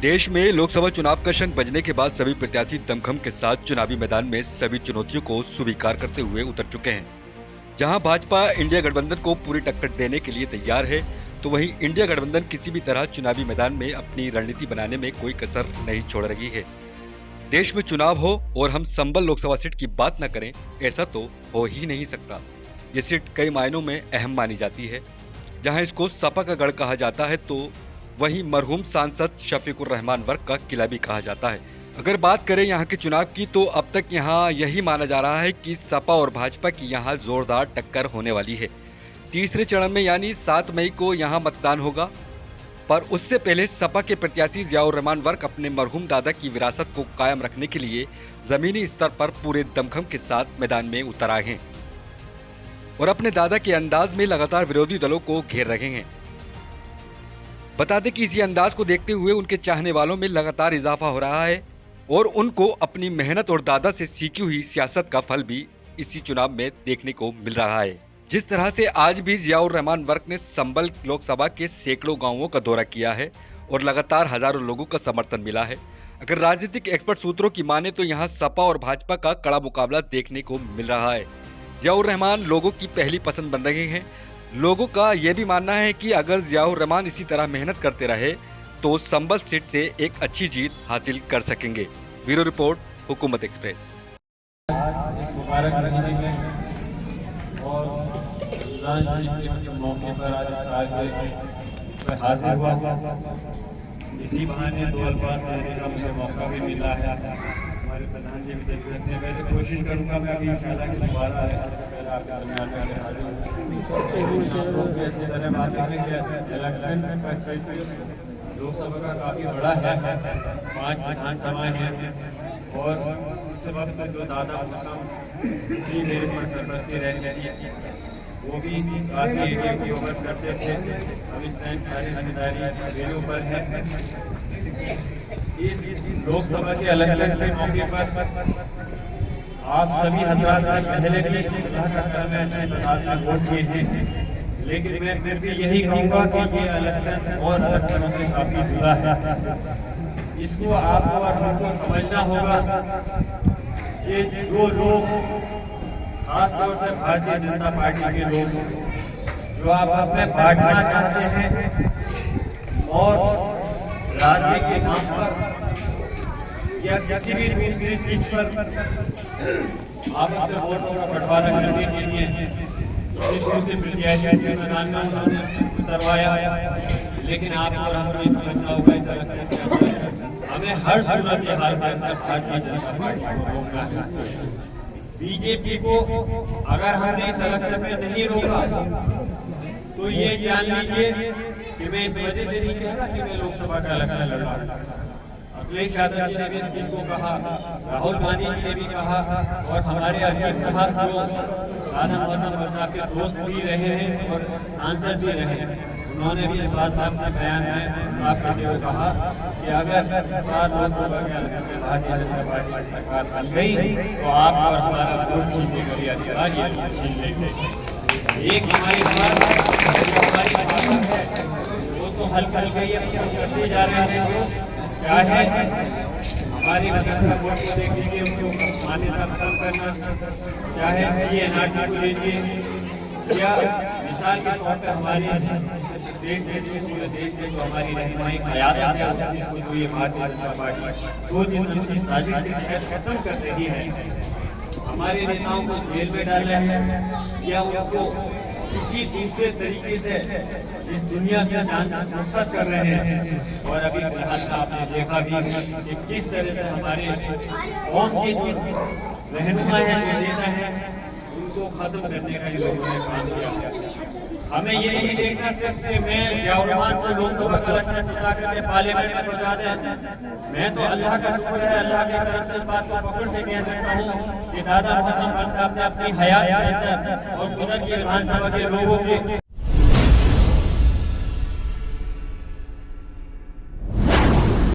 देश में लोकसभा चुनाव का शंख बजने के बाद सभी प्रत्याशी दमखम के साथ चुनावी मैदान में सभी चुनौतियों को स्वीकार करते हुए उतर चुके हैं। जहां भाजपा इंडिया गठबंधन को पूरी टक्कर देने के लिए तैयार है, तो वहीं इंडिया गठबंधन किसी भी तरह चुनावी मैदान में अपनी रणनीति बनाने में कोई कसर नहीं छोड़ रही है। देश में चुनाव हो और हम संबल लोकसभा सीट की बात न करें, ऐसा तो हो ही नहीं सकता। ये सीट कई मायनों में अहम मानी जाती है। जहां इसको सपा का गढ़ कहा जाता है, तो वहीं मरहूम सांसद शफीकुर रहमान वर्ग का किला भी कहा जाता है। अगर बात करें यहाँ के चुनाव की, तो अब तक यहाँ यही माना जा रहा है कि सपा और भाजपा की यहाँ जोरदार टक्कर होने वाली है। तीसरे चरण में यानी 7 मई को यहाँ मतदान होगा, पर उससे पहले सपा के प्रत्याशी जियाउर रहमान वर्ग अपने मरहूम दादा की विरासत को कायम रखने के लिए जमीनी स्तर पर पूरे दमखम के साथ मैदान में उतर आए हैं और अपने दादा के अंदाज में लगातार विरोधी दलों को घेर रहे हैं। बता दें कि इसी अंदाज को देखते हुए उनके चाहने वालों में लगातार इजाफा हो रहा है और उनको अपनी मेहनत और दादा से सीखी हुई सियासत का फल भी इसी चुनाव में देखने को मिल रहा है। जिस तरह से आज भी जियाउर रहमान वर्ग ने संबल लोकसभा के सैकड़ों गांवों का दौरा किया है और लगातार हजारों लोगों का समर्थन मिला है। अगर राजनीतिक एक्सपर्ट सूत्रों की माने, तो यहाँ सपा और भाजपा का कड़ा मुकाबला देखने को मिल रहा है। जियाउर रहमान लोगों की पहली पसंद बन रहे हैं। लोगों का यह भी मानना है कि अगर जियाउर रहमान इसी तरह मेहनत करते रहे, तो संबल सीट से एक अच्छी जीत हासिल कर सकेंगे। ब्यूरो रिपोर्ट, हुकूमत एक्सप्रेस। मौके पर आज हाजिर हुआ, इसी बहाने 2 अल्फाज कहने का मुझे मौका भी मिला है। हमारे प्रधान जी भी देख रहे थे। वैसे कोशिश करूंगा मैं अभी इंशाल्लाह कि दोबारा आपके दरमियान में हाजिर हूं। ऐसी तरह बात करेंगे। इलेक्शन लोकसभा का काफी बड़ा है, 5 विधानसभाएं हैं और उस वक्त जो दादा मेरे पर सरपरस्ती रहे वो भी काफी एरिया की ओवर करते थे। अब इस टाइम सारी जिम्मेदारी मेरे ऊपर है। इस लोकसभा के इलेक्शन के मौके पर आप सभी हजरात पहले भी अच्छे वोट दिए हैं, लेकिन मैं फिर भी यही कहूँगा कि ये इलेक्शन और इलेक्शनों से काफी जुड़ा है। इसको आपको और हमको समझना होगा कि जो लोग, खासतौर से भारतीय जनता पार्टी के लोग, जो आपस में बांटना चाहते हैं और राज्य के नाम पर या किसी भी दूसरी चीज पर आपस में वोटों का बंटवारा करने के लिए दूसरे प्रत्याशी मैदान में उन्होंने उतरवाया। लेकिन आप और हमको ये समझना होगा, इस तरह हमें हर सूरत के हाल में भारतीय जनता पार्टी को रोकना है। बीजेपी को अगर हमने इस इलेक्शन में नहीं रोका, तो ये जान लीजिए कि मैं इस वजह से नहीं कह रहा कि मैं लोकसभा का इलेक्शन लड़ रहा हूं। अखिलेश यादव जी ने भी इस चीज को कहा, राहुल गांधी जी ने भी कहा और हमारे अध्यक्ष साहब जो साहब के दोस्त भी रहे हैं और सांसद भी रहे हैं, उन्होंने भी इस बात में अपने बयान में आपके लिए कहा कि अगर लोकसभा के इलेक्शन में भारतीय जनता पार्टी सरकार बन गई, तो आप और हमारा वोट छीनने का भी अधिकार छीन लेंगे। एक हमारी बात है वो तो हल्का करते जा रहे हैं। क्या है हमारी वोट को देख लीजिए, उनको मान्यता खत्म करना, चाहे ये एनआरसी को लीजिए या मिसाल के तौर पर हमारी पूरे देश में जो हमारी रहनुमाई क़यादत है, जिसको जो ये भारतीय जनता पार्टी सोच साजिश के तहत खत्म कर रही है, हमारे नेताओं को जेल में डाल रहे हैं या उनको किसी दूसरे तरीके से इस दुनिया से रुखसत कर रहे हैं। और अभी फिलहाल आपने देखा भी कि किस तरह से हमारे कौम के जो रहनुमा है, जो नेता है, उनको खत्म करने का लोगों ने काम किया। हमें ये नहीं देखना सिर्फ कि मैं जियाउर रहमान को लोकसभा का इलेक्शन जिता करके पार्लियामेंट में पहुंचा दें। मैं तो अल्लाह का शुक्र है, अल्लाह के करम से इस बात को फख्र से कह सकता हूँ कि दादा मोहम्मद साहब ने अपनी हयात और कुदरत की विधानसभा के लोगों के